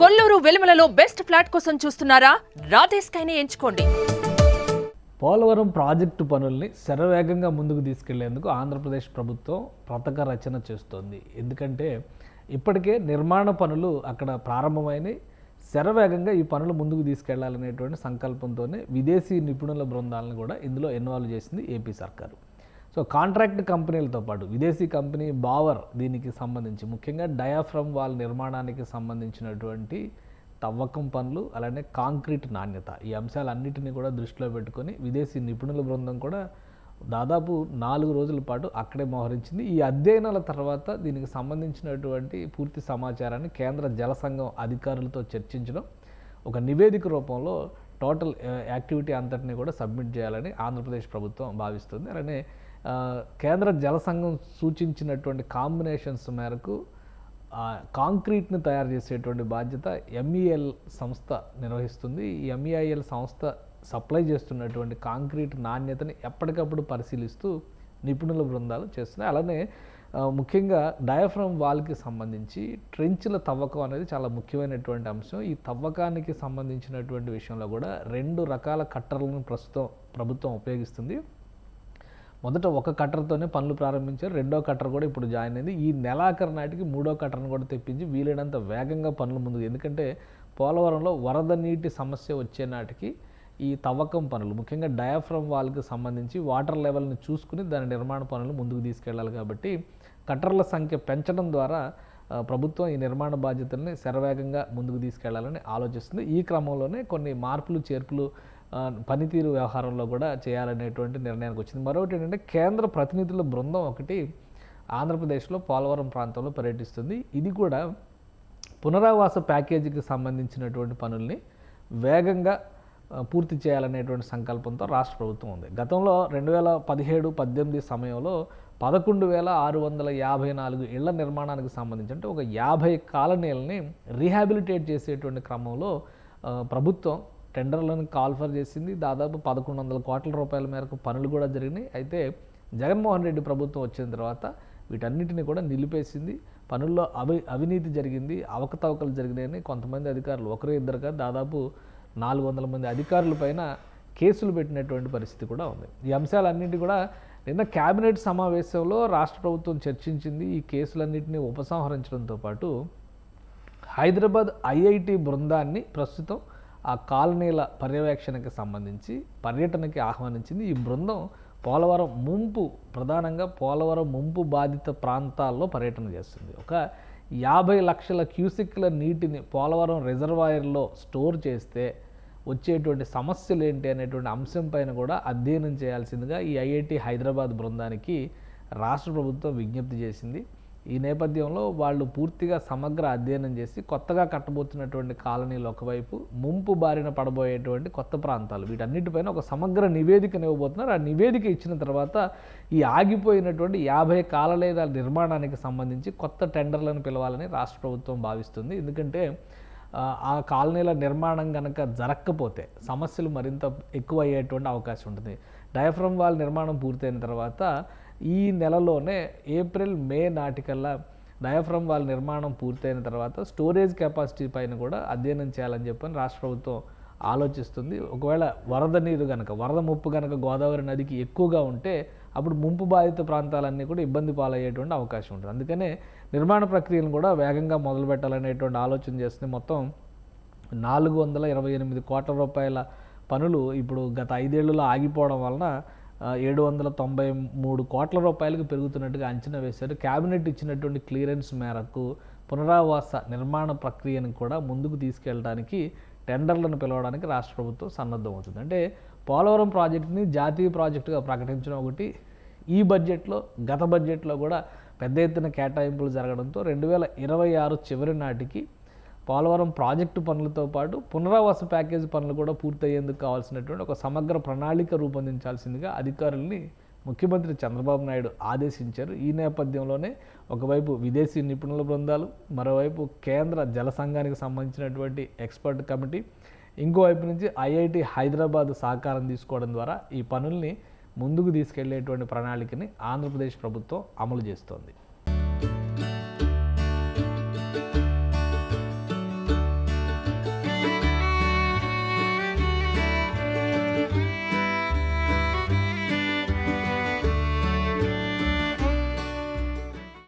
Kolluru వెలుమలలో best flat కోసం చూస్తున్నారా? రాధేస్కైనే ఎంచుకోండి. పోలవరం ప్రాజెక్టు పనుల్ని శరవేగంగా ముందుకు తీసుకెళ్లేందుకు ఆంధ్రప్రదేశ్ ప్రభుత్వం పథక రచన చేస్తోంది. ఎందుకంటే ఇప్పటికే నిర్మాణ పనులు అక్కడ ప్రారంభమైనవి. శరవేగంగా ఈ పనులు ముందుకు తీసుకెళ్లాలనేటువంటి సంకల్పంతోనే విదేశీ నిపుణుల బృందాలను కూడా ఇందులో ఇన్వాల్వ్ చేసింది ఏపీ సర్కారు. సో కాంట్రాక్ట్ కంపెనీలతో పాటు విదేశీ కంపెనీ బావర్ దీనికి సంబంధించి ముఖ్యంగా డయాఫ్రమ్ వాల్ నిర్మాణానికి సంబంధించినటువంటి తవ్వకం పనులు, అలానే కాంక్రీట్ నాణ్యత, ఈ అంశాలన్నింటినీ కూడా దృష్టిలో పెట్టుకొని విదేశీ నిపుణుల బృందం కూడా దాదాపు 4 రోజుల పాటు అక్కడే మోహరించింది. ఈ అధ్యయనాల తర్వాత దీనికి సంబంధించినటువంటి పూర్తి సమాచారాన్ని కేంద్ర జల సంఘం అధికారులతో చర్చించడం, ఒక నివేదిక రూపంలో టోటల్ యాక్టివిటీ అంతటిని కూడా సబ్మిట్ చేయాలని ఆంధ్రప్రదేశ్ ప్రభుత్వం భావిస్తుంది. అలానే కేంద్ర జల సంఘం సూచించినటువంటి కాంబినేషన్స్ మేరకు కాంక్రీట్ని తయారు చేసేటువంటి బాధ్యత ఎంఈఎల్ సంస్థ నిర్వహిస్తుంది. ఈ ఎంఈఐఎల్ సంస్థ సప్లై చేస్తున్నటువంటి కాంక్రీట్ నాణ్యతని ఎప్పటికప్పుడు పరిశీలిస్తూ నిపుణుల బృందాలు చేస్తున్నాయి. అలానే ముఖ్యంగా డయాఫ్రమ్ వాల్కి సంబంధించి ట్రెంచ్ల తవ్వకం అనేది చాలా ముఖ్యమైనటువంటి అంశం. ఈ తవ్వకానికి సంబంధించినటువంటి విషయంలో కూడా 2 రకాల కట్టర్లను ప్రస్తుతం ప్రభుత్వం ఉపయోగిస్తుంది. మొదట ఒక కట్టర్తోనే పనులు ప్రారంభించారు. 2వ కట్టర్ కూడా ఇప్పుడు జాయిన్ అయింది. ఈ నెలాఖరు నాటికి 3వ కట్టర్ను కూడా తెప్పించి వీలైనంత వేగంగా పనులు ముందుకు, ఎందుకంటే పోలవరంలో వరద నీటి సమస్య వచ్చే నాటికి ఈ తవ్వకం పనులు ముఖ్యంగా డయాఫ్రమ్ వాల్కి సంబంధించి వాటర్ లెవెల్ని చూసుకుని దాని నిర్మాణ పనులు ముందుకు తీసుకెళ్లాలి. కాబట్టి కట్టర్ల సంఖ్య పెంచడం ద్వారా ప్రభుత్వం ఈ నిర్మాణ బాధ్యతల్ని శరవేగంగా ముందుకు తీసుకెళ్లాలని ఆలోచిస్తుంది. ఈ క్రమంలోనే కొన్ని మార్పులు చేర్పులు పనితీరు వ్యవహారంలో కూడా చేయాలనేటువంటి నిర్ణయానికి వచ్చింది. మరొకటి ఏంటంటే కేంద్ర ప్రతినిధుల బృందం ఒకటి ఆంధ్రప్రదేశ్లో పోలవరం ప్రాంతంలో పర్యటిస్తుంది. ఇది కూడా పునరావాస ప్యాకేజీకి సంబంధించినటువంటి పనుల్ని వేగంగా పూర్తి చేయాలనేటువంటి సంకల్పంతో రాష్ట్ర ప్రభుత్వం ఉంది. గతంలో 2017-18 సమయంలో 11,654 ఇళ్ల నిర్మాణానికి సంబంధించి అంటే ఒక 50 కాలనీలని రీహాబిలిటేట్ చేసేటువంటి క్రమంలో ప్రభుత్వం టెండర్లను కాల్ఫర్ చేసింది. దాదాపు 1,100 కోట్ల రూపాయల మేరకు పనులు కూడా జరిగినాయి. అయితే జగన్మోహన్ రెడ్డి ప్రభుత్వం వచ్చిన తర్వాత వీటన్నిటిని కూడా నిలిపేసింది. పనుల్లో అవినీతి జరిగింది, అవకతవకలు జరిగినాయని కొంతమంది అధికారులు, ఒకరు ఇద్దరు కాదు, దాదాపు 400 మంది అధికారుల పైన కేసులు పెట్టినటువంటి పరిస్థితి కూడా ఉంది. ఈ అంశాలన్నింటి కూడా నిన్న కేబినెట్ సమావేశంలో రాష్ట్ర ప్రభుత్వం చర్చించింది. ఈ కేసులన్నింటినీ ఉపసంహరించడంతో పాటు హైదరాబాద్ ఐఐటి బృందాన్ని ప్రస్తుతం ఆ కాలనీల పర్యవేక్షణకి సంబంధించి పర్యటనకి ఆహ్వానించింది. ఈ బృందం పోలవరం ముంపు, ప్రధానంగా పోలవరం ముంపు బాధిత ప్రాంతాల్లో పర్యటన చేస్తుంది. ఒక 50 లక్షల క్యూసెక్ల నీటిని పోలవరం రిజర్వాయర్లో స్టోర్ చేస్తే వచ్చేటువంటి సమస్యలు ఏంటి అనేటువంటి అంశం పైన కూడా అధ్యయనం చేయాల్సిందిగా ఈ ఐఐటి హైదరాబాద్ బృందానికి రాష్ట్ర ప్రభుత్వం విజ్ఞప్తి చేసింది. ఈ నేపథ్యంలో వాళ్ళు పూర్తిగా సమగ్ర అధ్యయనం చేసి కొత్తగా కట్టబోతున్నటువంటి కాలనీలు ఒకవైపు, ముంపు బారిన పడబోయేటువంటి కొత్త ప్రాంతాలు, వీటన్నిటిపైన ఒక సమగ్ర నివేదికను ఇవ్వబోతున్నారు. ఆ నివేదిక ఇచ్చిన తర్వాత ఈ ఆగిపోయినటువంటి 50 కాలనీల నిర్మాణానికి సంబంధించి కొత్త టెండర్లను పిలవాలని రాష్ట్ర ప్రభుత్వం భావిస్తుంది. ఎందుకంటే ఆ కాలనీల నిర్మాణం కనుక జరగకపోతే సమస్యలు మరింత ఎక్కువ అయ్యేటువంటి అవకాశం ఉంటుంది. డయాఫ్రమ్ వాల్ నిర్మాణం పూర్తయిన తర్వాత ఈ నెలలోనే ఏప్రిల్ మే నాటికల్లా డయాఫ్రమ్ వాల్ నిర్మాణం పూర్తయిన తర్వాత స్టోరేజ్ కెపాసిటీ పైన కూడా అధ్యయనం చేయాలని చెప్పని రాష్ట్ర ప్రభుత్వం ఆలోచిస్తుంది. ఒకవేళ వరద నీరు కనుక, వరద ముప్పు కనుక గోదావరి నదికి ఎక్కువగా ఉంటే అప్పుడు ముంపు బాధిత ప్రాంతాలన్నీ కూడా ఇబ్బంది పాలయ్యేటువంటి అవకాశం ఉంటుంది. అందుకనే నిర్మాణ ప్రక్రియను కూడా వేగంగా మొదలు పెట్టాలనేటువంటి ఆలోచన చేస్తుంది. మొత్తం 428 కోట్ల రూపాయల పనులు ఇప్పుడు గత 5 ఏళ్లలో ఆగిపోవడం వలన 793 కోట్ల రూపాయలకు పెరుగుతున్నట్టుగా అంచనా వేశారు. కేబినెట్ ఇచ్చినటువంటి క్లియరెన్స్ మేరకు పునరావాస నిర్మాణ ప్రక్రియను కూడా ముందుకు తీసుకెళ్ళడానికి టెండర్లను పిలవడానికి రాష్ట్ర ప్రభుత్వం సన్నద్ధమవుతుంది. అంటే పోలవరం ప్రాజెక్టుని జాతీయ ప్రాజెక్టుగా ప్రకటించడం ఒకటి, ఈ బడ్జెట్లో, గత బడ్జెట్లో కూడా పెద్ద ఎత్తున కేటాయింపులు జరగడంతో 2026 చివరి నాటికి పోలవరం ప్రాజెక్టు పనులతో పాటు పునరావాస ప్యాకేజీ పనులు కూడా పూర్తయ్యేందుకు కావాల్సినటువంటి ఒక సమగ్ర ప్రణాళిక రూపొందించాల్సిందిగా అధికారుల్ని ముఖ్యమంత్రి చంద్రబాబు నాయుడు ఆదేశించారు. ఈ నేపథ్యంలోనే ఒకవైపు విదేశీ నిపుణుల బృందాలు, మరోవైపు కేంద్ర జల సంఘానికి సంబంధించినటువంటి ఎక్స్పర్ట్ కమిటీ, ఇంకోవైపు నుంచి ఐఐటి హైదరాబాద్ సహకారం తీసుకోవడం ద్వారా ఈ పనుల్ని ముందుకు తీసుకెళ్లేటువంటి ప్రణాళికని ఆంధ్రప్రదేశ్ ప్రభుత్వం అమలు చేస్తోంది.